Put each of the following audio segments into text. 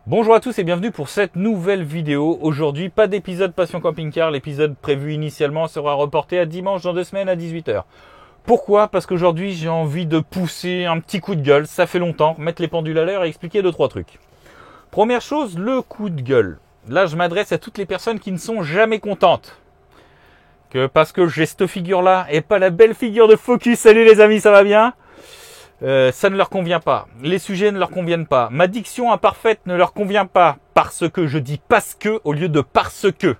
Bonjour à tous et bienvenue pour cette nouvelle vidéo. Aujourd'hui, pas d'épisode Passion Camping-Car. L'épisode prévu initialement sera reporté à dimanche dans 2 semaines à 18h. Pourquoi? Parce qu'aujourd'hui, j'ai envie de pousser un petit coup de gueule. Ça fait longtemps. Mettre les pendules à l'heure et expliquer 2-3 trucs. Première chose, le coup de gueule. Là, je m'adresse à toutes les personnes qui ne sont jamais contentes. Que parce que j'ai cette figure-là et pas la belle figure de Focus. Salut les amis, ça va bien? Ça ne leur convient pas. Les sujets ne leur conviennent pas. Ma diction imparfaite ne leur convient pas parce que je dis parce que au lieu de parce que.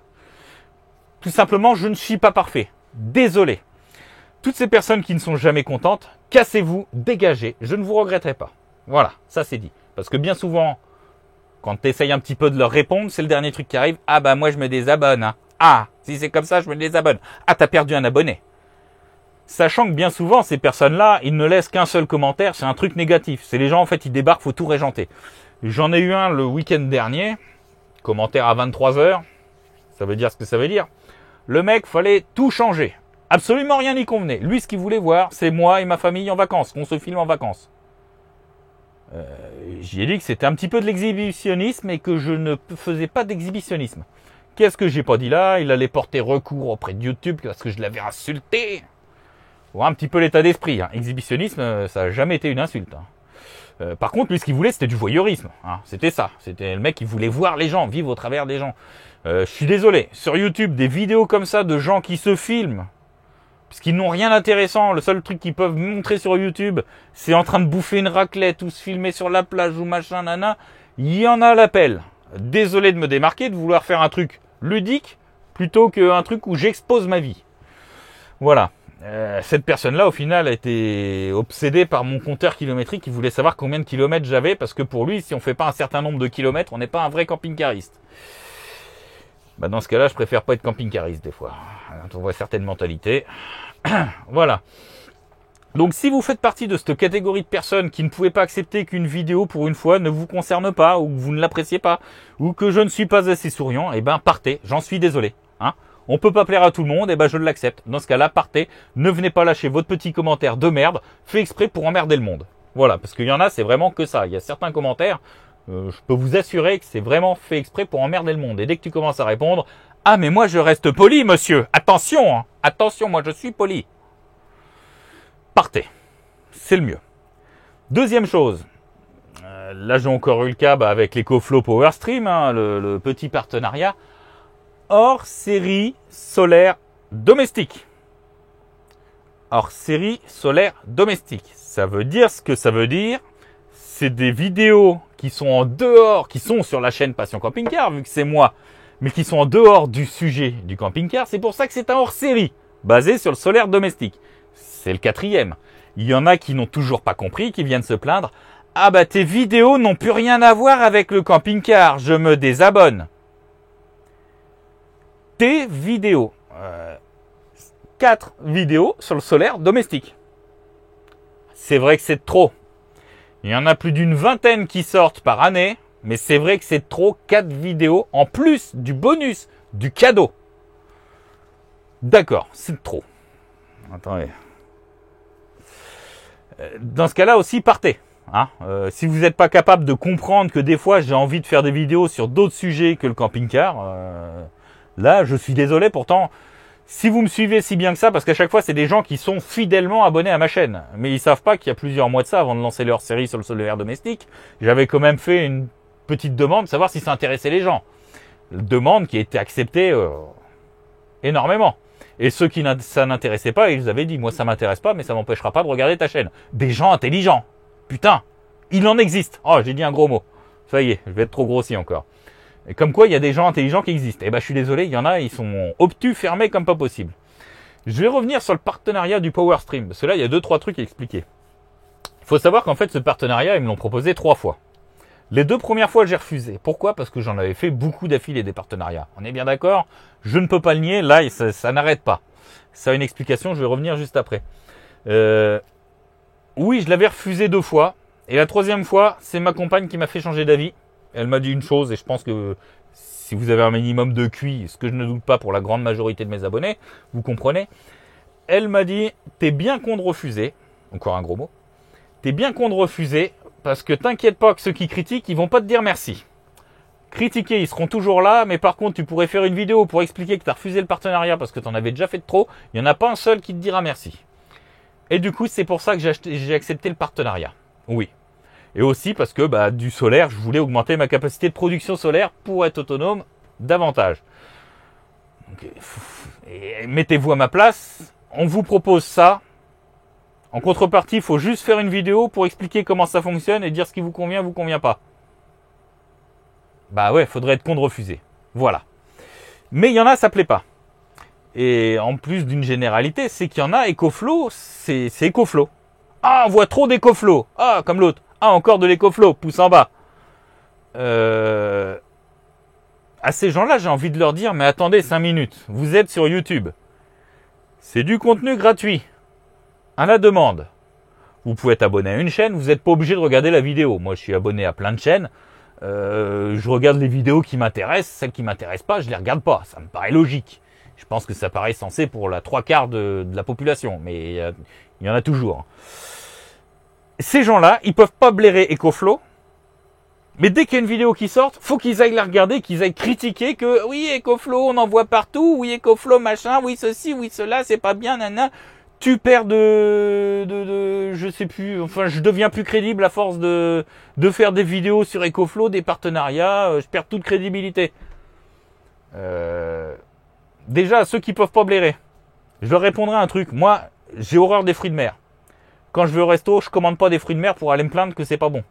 Tout simplement, je ne suis pas parfait. Désolé. Toutes ces personnes qui ne sont jamais contentes, cassez-vous, dégagez. Je ne vous regretterai pas. Voilà, ça c'est dit. Parce que bien souvent, quand tu essayes un petit peu de leur répondre, c'est le dernier truc qui arrive. Ah bah moi je me désabonne. Hein. Ah, si c'est comme ça, je me désabonne. Ah, t'as perdu un abonné. Sachant que bien souvent, ces personnes-là, ils ne laissent qu'un seul commentaire, c'est un truc négatif. C'est les gens, en fait, ils débarquent, faut tout régenter. J'en ai eu un le week-end dernier, commentaire à 23h, ça veut dire ce que ça veut dire. Le mec, fallait tout changer. Absolument rien n'y convenait. Lui, ce qu'il voulait voir, c'est moi et ma famille en vacances, qu'on se filme en vacances. J'y ai dit que c'était un petit peu de l'exhibitionnisme et que je ne faisais pas d'exhibitionnisme. Qu'est-ce que j'ai pas dit là? Il allait porter recours auprès de YouTube parce que je l'avais insulté. Voir un petit peu l'état d'esprit. Hein. Exhibitionnisme, ça n'a jamais été une insulte. Hein. Par contre, lui, ce qu'il voulait, c'était du voyeurisme. Hein. C'était ça. C'était le mec qui voulait voir les gens, vivre au travers des gens. Je suis désolé. Sur YouTube, des vidéos comme ça de gens qui se filment, puisqu'ils n'ont rien d'intéressant. Le seul truc qu'ils peuvent montrer sur YouTube, c'est en train de bouffer une raclette ou se filmer sur la plage ou machin, nana. Il y en a à l'appel. Désolé de me démarquer, de vouloir faire un truc ludique plutôt qu'un truc où j'expose ma vie. Voilà. Cette personne-là, au final, a été obsédée par mon compteur kilométrique. Il voulait savoir combien de kilomètres j'avais, parce que pour lui, si on fait pas un certain nombre de kilomètres, on n'est pas un vrai camping-cariste. Bah, dans ce cas-là, je préfère pas être camping-cariste des fois. Quand on voit certaines mentalités. Voilà. Donc, si vous faites partie de cette catégorie de personnes qui ne pouvaient pas accepter qu'une vidéo, pour une fois, ne vous concerne pas, ou que vous ne l'appréciez pas, ou que je ne suis pas assez souriant, eh ben, partez. J'en suis désolé. Hein. On peut pas plaire à tout le monde, et ben je l'accepte. Dans ce cas-là, partez. Ne venez pas lâcher votre petit commentaire de merde, fait exprès pour emmerder le monde. Voilà, parce qu'il y en a, c'est vraiment que ça. Il y a certains commentaires, je peux vous assurer que c'est vraiment fait exprès pour emmerder le monde. Et dès que tu commences à répondre, ah mais moi je reste poli, monsieur. Attention, hein. Attention, moi je suis poli. Partez, c'est le mieux. Deuxième chose, là j'ai encore eu le cas avec l'EcoFlow PowerStream, hein, le petit partenariat. Hors série solaire domestique. Hors série solaire domestique. Ça veut dire ce que ça veut dire. C'est des vidéos qui sont en dehors, qui sont sur la chaîne Passion Camping-Car, vu que c'est moi, mais qui sont en dehors du sujet du camping-car. C'est pour ça que c'est un hors série, basé sur le solaire domestique. C'est le 4e. Il y en a qui n'ont toujours pas compris, qui viennent se plaindre. Ah bah tes vidéos n'ont plus rien à voir avec le camping-car, je me désabonne. Tes vidéos. 4 vidéos sur le solaire domestique. C'est vrai que c'est trop. Il y en a plus d'une vingtaine qui sortent par année, mais c'est vrai que c'est trop 4 vidéos en plus du bonus, du cadeau. D'accord, c'est trop. Attendez. Dans ce cas-là aussi, partez. Hein, si vous n'êtes pas capable de comprendre que des fois j'ai envie de faire des vidéos sur d'autres sujets que le camping-car, là, je suis désolé, pourtant, si vous me suivez si bien que ça, parce qu'à chaque fois, c'est des gens qui sont fidèlement abonnés à ma chaîne. Mais ils savent pas qu'il y a plusieurs mois de ça, avant de lancer leur série sur le solaire domestique, j'avais quand même fait une petite demande, savoir si ça intéressait les gens. Demande qui a été acceptée énormément. Et ceux qui ça n'intéressait pas, ils avaient dit, moi ça m'intéresse pas, mais ça m'empêchera pas de regarder ta chaîne. Des gens intelligents. Putain, il en existe. Oh, j'ai dit un gros mot. Ça y est, je vais être trop grossi encore. Et comme quoi, il y a des gens intelligents qui existent. Eh ben, je suis désolé, il y en a, ils sont obtus, fermés comme pas possible. Je vais revenir sur le partenariat du PowerStream, parce que là, il y a 2-3 trucs à expliquer. Il faut savoir qu'en fait, ce partenariat, ils me l'ont proposé 3 fois. Les 2 premières fois, j'ai refusé. Pourquoi? Parce que j'en avais fait beaucoup d'affilés des partenariats. On est bien d'accord? Je ne peux pas le nier, là, ça n'arrête pas. Ça a une explication, je vais revenir juste après. Oui, je l'avais refusé 2 fois. Et la 3e fois, c'est ma compagne qui m'a fait changer d'avis. Elle m'a dit une chose, et je pense que si vous avez un minimum de QI, ce que je ne doute pas pour la grande majorité de mes abonnés, vous comprenez. Elle m'a dit, t'es bien con de refuser, encore un gros mot, t'es bien con de refuser, parce que t'inquiète pas que ceux qui critiquent, ils vont pas te dire merci. Critiquer, ils seront toujours là, mais par contre, tu pourrais faire une vidéo pour expliquer que tu as refusé le partenariat parce que tu en avais déjà fait de trop. Il n'y en a pas un seul qui te dira merci. Et du coup, c'est pour ça que j'ai accepté le partenariat. Oui. Et aussi parce que du solaire, je voulais augmenter ma capacité de production solaire pour être autonome davantage. Donc, mettez-vous à ma place. On vous propose ça. En contrepartie, il faut juste faire une vidéo pour expliquer comment ça fonctionne et dire ce qui vous convient pas. Bah ouais, faudrait être con de refuser. Voilà. Mais il y en a, ça plaît pas. Et en plus d'une généralité, c'est qu'il y en a, EcoFlow, c'est EcoFlow. Ah, on voit trop d'EcoFlow. Ah, comme l'autre. Ah, encore de l'EcoFlow, pouce en bas. À ces gens-là, j'ai envie de leur dire, mais attendez 5 minutes. Vous êtes sur YouTube. C'est du contenu gratuit. À la demande. Vous pouvez être abonné à une chaîne, vous n'êtes pas obligé de regarder la vidéo. Moi, je suis abonné à plein de chaînes. Je regarde les vidéos qui m'intéressent. Celles qui ne m'intéressent pas, je les regarde pas. Ça me paraît logique. Je pense que ça paraît sensé pour la 3/4 de la population. Mais il y en a toujours. Ces gens-là, ils peuvent pas blairer EcoFlow. Mais dès qu'il y a une vidéo qui sort, faut qu'ils aillent la regarder, qu'ils aillent critiquer que oui, EcoFlow, on en voit partout. Oui, EcoFlow, machin. Oui, ceci, oui, cela, c'est pas bien, nana. Tu perds je sais plus, enfin je deviens plus crédible à force de faire des vidéos sur EcoFlow, des partenariats, je perds toute crédibilité. Déjà, à ceux qui peuvent pas blairer, je leur répondrai un truc. Moi, j'ai horreur des fruits de mer. Quand je vais au resto, je commande pas des fruits de mer pour aller me plaindre que c'est pas bon.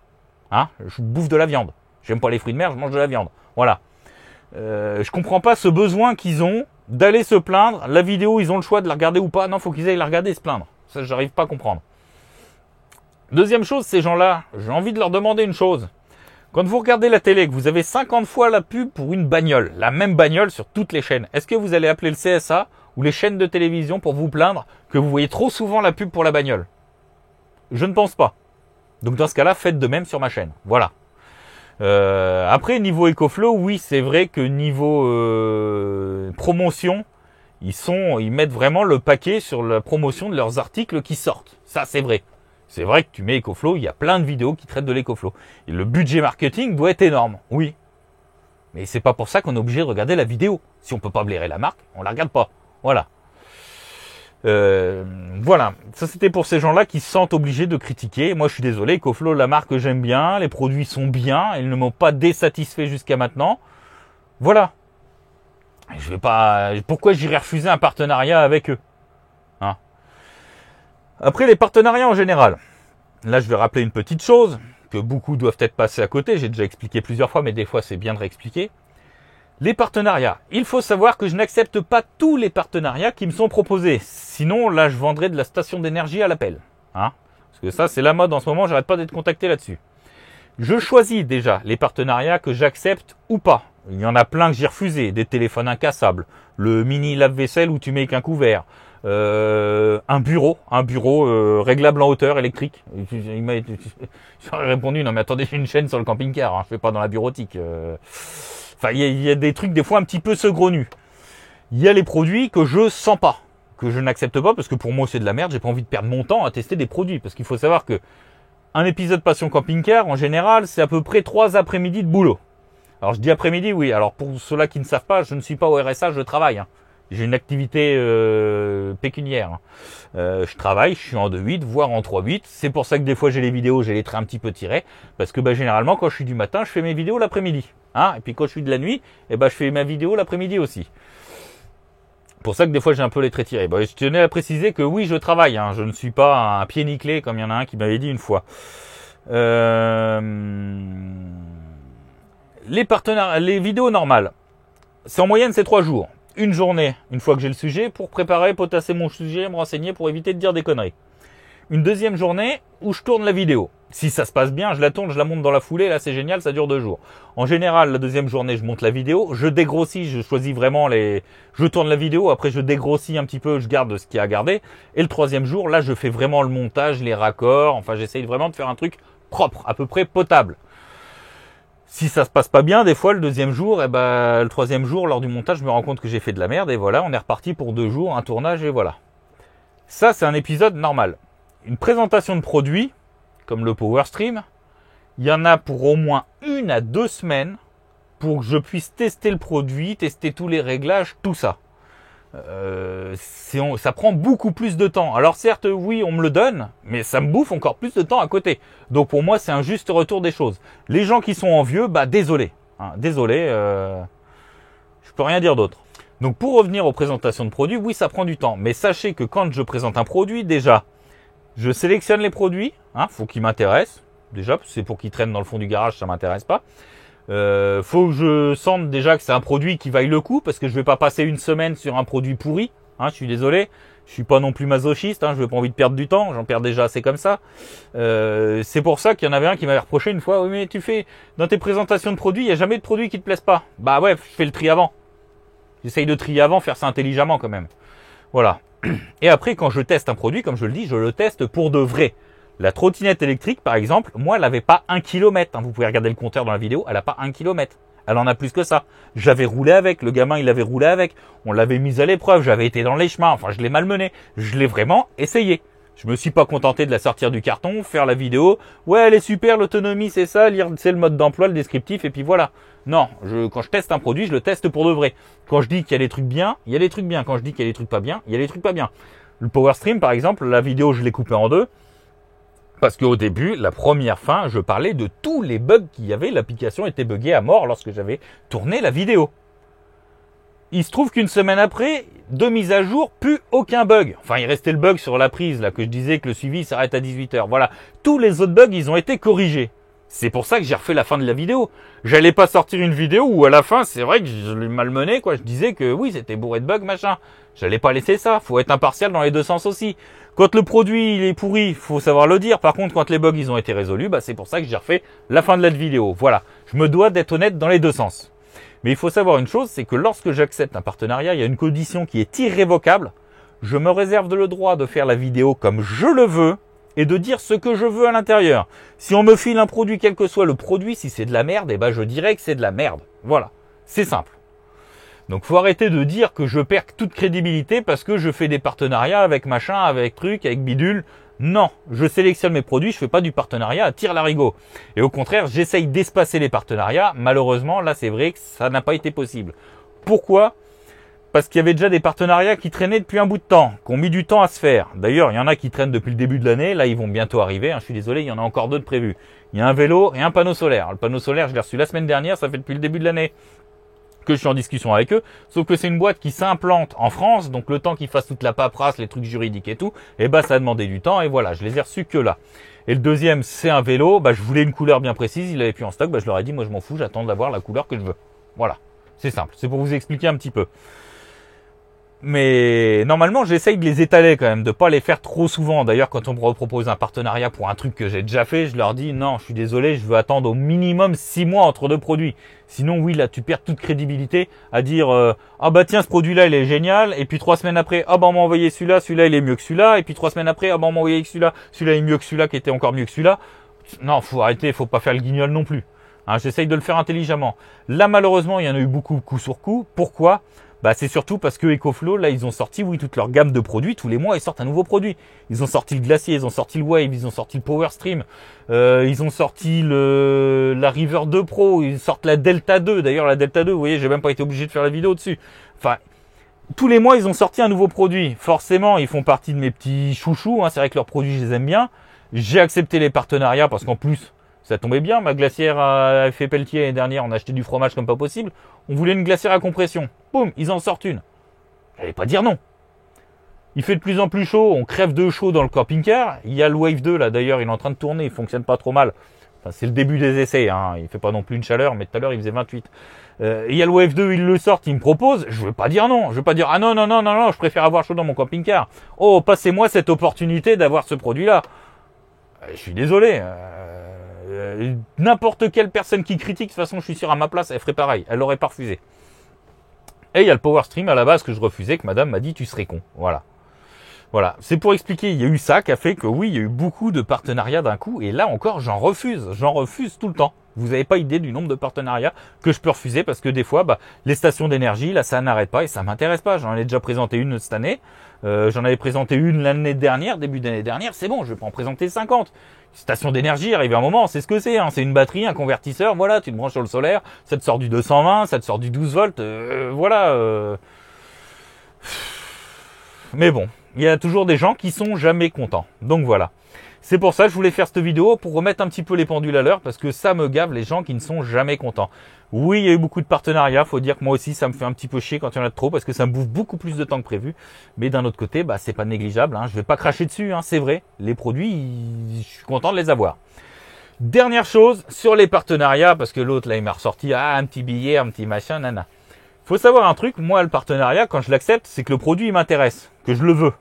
Hein, je bouffe de la viande. J'aime pas les fruits de mer, je mange de la viande. Voilà. Je comprends pas ce besoin qu'ils ont d'aller se plaindre. La vidéo, ils ont le choix de la regarder ou pas. Non, faut qu'ils aillent la regarder et se plaindre. Ça, j'arrive pas à comprendre. Deuxième chose, ces gens-là, j'ai envie de leur demander une chose. Quand vous regardez la télé, que vous avez 50 fois la pub pour une bagnole, la même bagnole sur toutes les chaînes, est-ce que vous allez appeler le CSA ou les chaînes de télévision pour vous plaindre que vous voyez trop souvent la pub pour la bagnole? Je ne pense pas. Donc dans ce cas-là, faites de même sur ma chaîne. Voilà. Après, niveau EcoFlow, oui, c'est vrai que niveau promotion, ils mettent vraiment le paquet sur la promotion de leurs articles qui sortent. Ça, c'est vrai. C'est vrai que tu mets EcoFlow, il y a plein de vidéos qui traitent de l'EcoFlow. Et le budget marketing doit être énorme, oui. Mais c'est pas pour ça qu'on est obligé de regarder la vidéo. Si on peut pas blairer la marque, on la regarde pas. Voilà. Voilà, ça c'était pour ces gens-là qui se sentent obligés de critiquer. Moi je suis désolé, EcoFlow, la marque j'aime bien, les produits sont bien, ils ne m'ont pas désatisfait jusqu'à maintenant. Voilà. Je vais pas. Pourquoi j'irais refuser un partenariat avec eux, hein? Après les partenariats en général. Là je vais rappeler une petite chose que beaucoup doivent être passés à côté. J'ai déjà expliqué plusieurs fois, mais des fois c'est bien de réexpliquer. Les partenariats. Il faut savoir que je n'accepte pas tous les partenariats qui me sont proposés. Sinon, là, je vendrais de la station d'énergie à l'appel. Hein? Parce que ça, c'est la mode en ce moment, j'arrête pas d'être contacté là-dessus. Je choisis déjà les partenariats que j'accepte ou pas. Il y en a plein que j'ai refusé. Des téléphones incassables, le mini lave-vaisselle où tu mets qu'un couvert, un bureau réglable en hauteur électrique. J'aurais répondu, non mais attendez, j'ai une chaîne sur le camping-car, hein, je fais pas dans la bureautique. Enfin, il y a des trucs des fois un petit peu saugrenus. Il y a les produits que je sens pas, que je n'accepte pas parce que pour moi c'est de la merde. J'ai pas envie de perdre mon temps à tester des produits parce qu'il faut savoir que un épisode Passion Camping-Car en général c'est à peu près 3 après-midi de boulot. Alors je dis après-midi, oui. Alors pour ceux-là qui ne savent pas, je ne suis pas au RSA, je travaille. Hein. J'ai une activité pécuniaire. Je travaille, je suis en 2/8, voire en 3/8. C'est pour ça que des fois j'ai les vidéos, j'ai les traits un petit peu tirés. Parce que généralement quand je suis du matin, je fais mes vidéos l'après-midi. Hein, et puis quand je suis de la nuit, je fais ma vidéo l'après-midi aussi. Pour ça que des fois j'ai un peu les traits tirés. Je tenais à préciser que oui, je travaille. Hein, je ne suis pas un pied nickelé comme il y en a un qui m'avait dit une fois. Les vidéos normales, c'est en moyenne c'est 3 jours. Une journée, une fois que j'ai le sujet, pour préparer, potasser mon sujet, me renseigner pour éviter de dire des conneries. Une deuxième journée où je tourne la vidéo. Si ça se passe bien, je la tourne, je la monte dans la foulée, là c'est génial, ça dure 2 jours. En général, la deuxième journée, je monte la vidéo, je dégrossis, je choisis vraiment je tourne la vidéo, après je dégrossis un petit peu, je garde ce qu'il y a à garder. Et le troisième jour, là je fais vraiment le montage, les raccords, enfin j'essaye vraiment de faire un truc propre, à peu près potable. Si ça se passe pas bien, des fois, le deuxième jour, le troisième jour, lors du montage, je me rends compte que j'ai fait de la merde, et voilà, on est reparti pour 2 jours, un tournage, et voilà. Ça, c'est un épisode normal. Une présentation de produit, comme le Power Stream, il y en a pour au moins 1 à 2 semaines pour que je puisse tester le produit, tester tous les réglages, tout ça. Ça prend beaucoup plus de temps. Alors certes, oui, on me le donne, mais ça me bouffe encore plus de temps à côté. Donc pour moi, c'est un juste retour des choses. Les gens qui sont envieux, bah désolé. Hein, désolé, je peux rien dire d'autre. Donc pour revenir aux présentations de produits, oui, ça prend du temps. Mais sachez que quand je présente un produit, déjà, je sélectionne les produits. Faut qu'ils m'intéressent. Déjà, c'est pour qu'ils traînent dans le fond du garage, ça m'intéresse pas. Faut que je sente déjà que c'est un produit qui vaille le coup, parce que je vais pas passer une semaine sur un produit pourri. Je suis désolé, je suis pas non plus masochiste, je n'ai pas envie de perdre du temps, j'en perds déjà assez comme ça. C'est pour ça qu'il y en avait un qui m'avait reproché une fois, oui mais tu fais dans tes présentations de produits, il y a jamais de produits qui te plaisent pas. Bah ouais, je fais le tri avant. J'essaye de trier avant, faire ça intelligemment quand même. Voilà. Et après, quand je teste un produit, comme je le dis, je le teste pour de vrai. La trottinette électrique, par exemple, moi, elle n'avait pas 1 km. Vous pouvez regarder le compteur dans la vidéo, elle n'a pas 1 km. Elle en a plus que ça. J'avais roulé avec, le gamin, il avait roulé avec. On l'avait mise à l'épreuve, j'avais été dans les chemins. Enfin, je l'ai malmené. Je l'ai vraiment essayé. Je me suis pas contenté de la sortir du carton, faire la vidéo. Ouais, elle est super, l'autonomie, c'est ça, lire, c'est le mode d'emploi, le descriptif, et puis voilà. Non, quand je teste un produit, je le teste pour de vrai. Quand je dis qu'il y a des trucs bien, il y a des trucs bien. Quand je dis qu'il y a des trucs pas bien, il y a des trucs pas bien. Le Power Stream, par exemple, la vidéo, je l'ai coupée en deux. Parce qu'au début, la première fin, je parlais de tous les bugs qu'il y avait. L'application était buggée à mort lorsque j'avais tourné la vidéo. Il se trouve qu'une semaine après, 2 mises à jour, plus aucun bug. Enfin, il restait le bug sur la prise, là, que je disais que le suivi s'arrête à 18h. Voilà. Tous les autres bugs, ils ont été corrigés. C'est pour ça que j'ai refait la fin de la vidéo. J'allais pas sortir une vidéo où à la fin, c'est vrai que je l'ai malmené, quoi. Je disais que oui, c'était bourré de bugs, machin. J'allais pas laisser ça. Faut être impartial dans les deux sens aussi. Quand le produit il est pourri, faut savoir le dire. Par contre, quand les bugs ils ont été résolus, c'est pour ça que j'ai refait la fin de la vidéo. Voilà. Je me dois d'être honnête dans les deux sens. Mais il faut savoir une chose, c'est que lorsque j'accepte un partenariat, il y a une condition qui est irrévocable. Je me réserve le droit de faire la vidéo comme je le veux et de dire ce que je veux à l'intérieur. Si on me file un produit, quel que soit le produit, si c'est de la merde, je dirais que c'est de la merde. Voilà. C'est simple. Donc faut arrêter de dire que je perds toute crédibilité parce que je fais des partenariats avec machin, avec truc, avec bidule. Non, je sélectionne mes produits, je fais pas du partenariat à tire-larigot. Et au contraire, j'essaye d'espacer les partenariats. Malheureusement, là c'est vrai que ça n'a pas été possible. Pourquoi ? Parce qu'il y avait déjà des partenariats qui traînaient depuis un bout de temps, qui ont mis du temps à se faire. D'ailleurs, il y en a qui traînent depuis le début de l'année. Là, ils vont bientôt arriver. Je suis désolé, il y en a encore 2 de prévus. Il y a un vélo et un panneau solaire. Le panneau solaire, je l'ai reçu la semaine dernière. Ça fait depuis le début de l'année que je suis en discussion avec eux. Sauf que c'est une boîte qui s'implante en France. Donc, le temps qu'ils fassent toute la paperasse, les trucs juridiques et tout, ça a demandé du temps. Et voilà, je les ai reçus que là. Et le deuxième, c'est un vélo. Je voulais une couleur bien précise. Il avait plus en stock. Je leur ai dit, moi, je m'en fous. J'attends d'avoir la couleur que je veux. Voilà. C'est simple. C'est pour vous expliquer un petit peu. Mais normalement, j'essaye de les étaler quand même, de pas les faire trop souvent. D'ailleurs, quand on me propose un partenariat pour un truc que j'ai déjà fait, je leur dis non, je suis désolé, je veux attendre au minimum 6 mois entre 2 produits. Sinon, oui, là, tu perds toute crédibilité à dire tiens, ce produit-là, il est génial. Et puis 3 semaines après, on m'a envoyé celui-là, celui-là, il est mieux que celui-là. Et puis 3 semaines après, on m'a envoyé celui-là, celui-là est mieux que celui-là, qui était encore mieux que celui-là. Non, faut arrêter, faut pas faire le guignol non plus. J'essaye de le faire intelligemment. Là, malheureusement, il y en a eu beaucoup coup sur coup. Pourquoi ? C'est surtout parce que EcoFlow, là, ils ont sorti, toute leur gamme de produits. Tous les mois, ils sortent un nouveau produit. Ils ont sorti le Glacier, ils ont sorti le Wave, ils ont sorti le Power Stream, ils ont sorti la River 2 Pro, ils sortent la Delta 2. D'ailleurs, la Delta 2, vous voyez, j'ai même pas été obligé de faire la vidéo dessus. Enfin, tous les mois, ils ont sorti un nouveau produit. Forcément, ils font partie de mes petits chouchous. C'est vrai que leurs produits, je les aime bien. J'ai accepté les partenariats parce qu'en plus, ça tombait bien. Ma glacière a fait Pelletier l'année dernière. On a acheté du fromage comme pas possible. On voulait une glacière à compression. Boum, ils en sortent une. J'allais pas dire non. Il fait de plus en plus chaud. On crève de chaud dans le camping-car. Il y a le Wave 2 là. D'ailleurs, il est en train de tourner. Il fonctionne pas trop mal. C'est le début des essais. Il fait pas non plus une chaleur. Mais tout à l'heure, il faisait 28. Il y a le Wave 2. Il le sort. Il me propose. Je veux pas dire non. Je veux pas dire non. Je préfère avoir chaud dans mon camping-car. Oh, passez-moi cette opportunité d'avoir ce produit-là. Je suis désolé. N'importe quelle personne qui critique, de toute façon, je suis sûr à ma place, elle ferait pareil. Elle l'aurait pas refusé. Et il y a le Power Stream à la base que je refusais, que madame m'a dit tu serais con. Voilà. C'est pour expliquer, il y a eu ça qui a fait que oui, il y a eu beaucoup de partenariats d'un coup. Et là encore, j'en refuse tout le temps. Vous n'avez pas idée du nombre de partenariats que je peux refuser parce que des fois, les stations d'énergie, là, ça n'arrête pas et ça m'intéresse pas. J'en ai déjà présenté une cette année. J'en avais présenté une l'année dernière, début d'année dernière. C'est bon, je vais pas en présenter 50. Station d'énergie, arrivé un moment, c'est ce que c'est. Hein. C'est une batterie, un convertisseur, voilà, tu te branches sur le solaire, ça te sort du 220, ça te sort du 12 volts, voilà. Mais bon, il y a toujours des gens qui sont jamais contents. Donc voilà. C'est pour ça que je voulais faire cette vidéo, pour remettre un petit peu les pendules à l'heure, parce que ça me gave les gens qui ne sont jamais contents. Oui, il y a eu beaucoup de partenariats, faut dire que moi aussi ça me fait un petit peu chier quand il y en a trop, parce que ça me bouffe beaucoup plus de temps que prévu. Mais d'un autre côté, bah c'est pas négligeable, hein. Je vais pas cracher dessus, hein, c'est vrai. Les produits, je suis content de les avoir. Dernière chose, sur les partenariats, parce que l'autre là il m'a ressorti un petit billet, un petit machin, nana. Faut savoir un truc, moi le partenariat, quand je l'accepte, c'est que le produit il m'intéresse, que je le veux.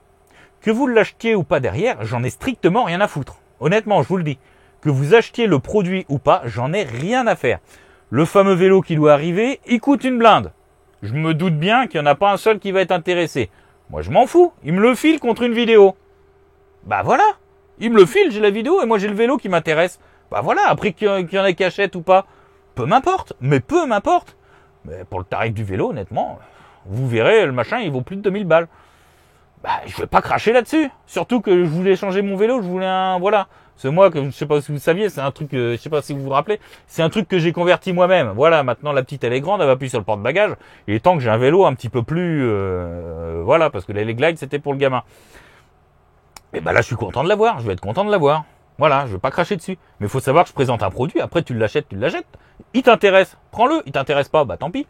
Que vous l'achetiez ou pas derrière, j'en ai strictement rien à foutre. Honnêtement, je vous le dis. Que vous achetiez le produit ou pas, j'en ai rien à faire. Le fameux vélo qui doit arriver, il coûte une blinde. Je me doute bien qu'il n'y en a pas un seul qui va être intéressé. Moi, je m'en fous. Il me le file contre une vidéo. Bah voilà. Il me le file, j'ai la vidéo et moi j'ai le vélo qui m'intéresse. Bah voilà, après qu'il y en ait qui achètent ou pas. Peu m'importe. Mais peu m'importe. Mais pour le tarif du vélo, honnêtement, vous verrez, le machin, il vaut plus de 2000 balles. Bah, je vais pas cracher là-dessus. Surtout que je voulais changer mon vélo, je voulais un, voilà. C'est moi que je sais pas si vous saviez, c'est un truc, je sais pas si vous vous rappelez, c'est un truc que j'ai converti moi-même. Voilà, maintenant la petite elle est grande, elle va plus sur le porte-bagages. Il est temps que j'ai un vélo un petit peu plus, voilà, parce que les glides c'était pour le gamin. Et bah là, je suis content de l'avoir. Je vais être content de l'avoir. Voilà, je vais pas cracher dessus. Mais il faut savoir que je présente un produit. Après, tu l'achètes, tu l'achètes. Il t'intéresse, prends-le. Il t'intéresse pas, bah tant pis.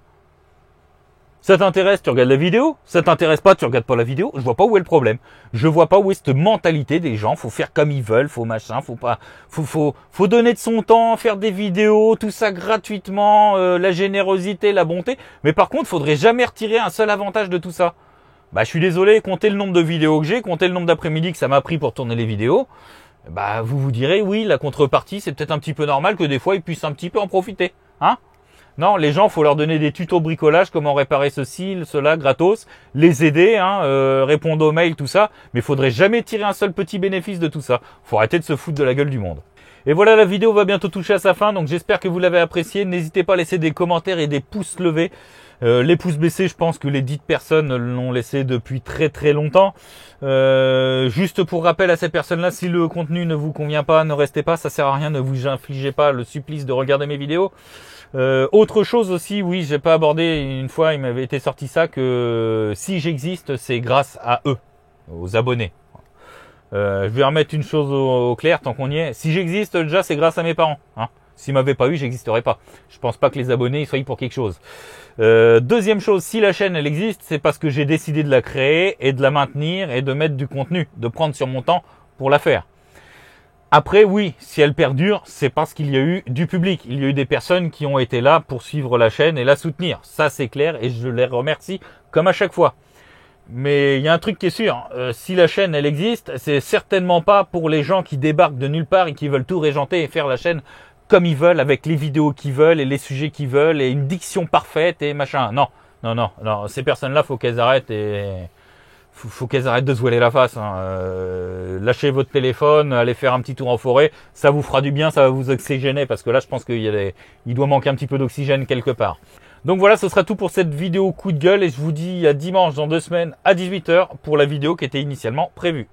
Ça t'intéresse, tu regardes la vidéo. Ça t'intéresse pas, tu regardes pas la vidéo. Je vois pas où est le problème. Je vois pas où est cette mentalité des gens. Faut faire comme ils veulent, faut machin, faut pas, faut donner de son temps, faire des vidéos, tout ça gratuitement, la générosité, la bonté. Mais par contre, faudrait jamais retirer un seul avantage de tout ça. Bah, je suis désolé, comptez le nombre de vidéos que j'ai, comptez le nombre d'après-midi que ça m'a pris pour tourner les vidéos. Bah, vous vous direz, oui, la contrepartie, c'est peut-être un petit peu normal que des fois, ils puissent un petit peu en profiter, hein? Non, les gens, faut leur donner des tutos bricolage, comment réparer ceci, cela, gratos, les aider, hein, répondre aux mails, tout ça. Mais il faudrait jamais tirer un seul petit bénéfice de tout ça. Faut arrêter de se foutre de la gueule du monde. Et voilà, la vidéo va bientôt toucher à sa fin, donc j'espère que vous l'avez appréciée. N'hésitez pas à laisser des commentaires et des pouces levés. Les pouces baissés, je pense que les dites personnes l'ont laissé depuis très très longtemps. Juste pour rappel à ces personnes-là, si le contenu ne vous convient pas, ne restez pas, ça sert à rien, ne vous infligez pas le supplice de regarder mes vidéos. Autre chose aussi, oui, j'ai pas abordé, une fois il m'avait été sorti ça, que si j'existe, c'est grâce à eux, aux abonnés. Je vais remettre une chose au clair tant qu'on y est. Si j'existe, déjà, c'est grâce à mes parents. Hein. S'ils m'avaient pas eu, j'existerais pas. Je pense pas que les abonnés ils soient pour quelque chose. Deuxième chose, si la chaîne elle existe, c'est parce que j'ai décidé de la créer et de la maintenir et de mettre du contenu, de prendre sur mon temps pour la faire. Après, oui, si elle perdure, c'est parce qu'il y a eu du public. Il y a eu des personnes qui ont été là pour suivre la chaîne et la soutenir. Ça, c'est clair et je les remercie comme à chaque fois. Mais il y a un truc qui est sûr, si la chaîne elle existe, c'est certainement pas pour les gens qui débarquent de nulle part et qui veulent tout régenter et faire la chaîne comme ils veulent, avec les vidéos qu'ils veulent et les sujets qu'ils veulent et une diction parfaite et machin. Non, non, non, non. Ces personnes-là, faut qu'elles arrêtent et faut qu'elles arrêtent de se voiler la face. Hein. Lâchez votre téléphone, allez faire un petit tour en forêt, ça vous fera du bien, ça va vous oxygéner parce que là, je pense qu'il doit manquer un petit peu d'oxygène quelque part. Donc voilà, ce sera tout pour cette vidéo coup de gueule et je vous dis à dimanche dans 2 semaines à 18 h pour la vidéo qui était initialement prévue.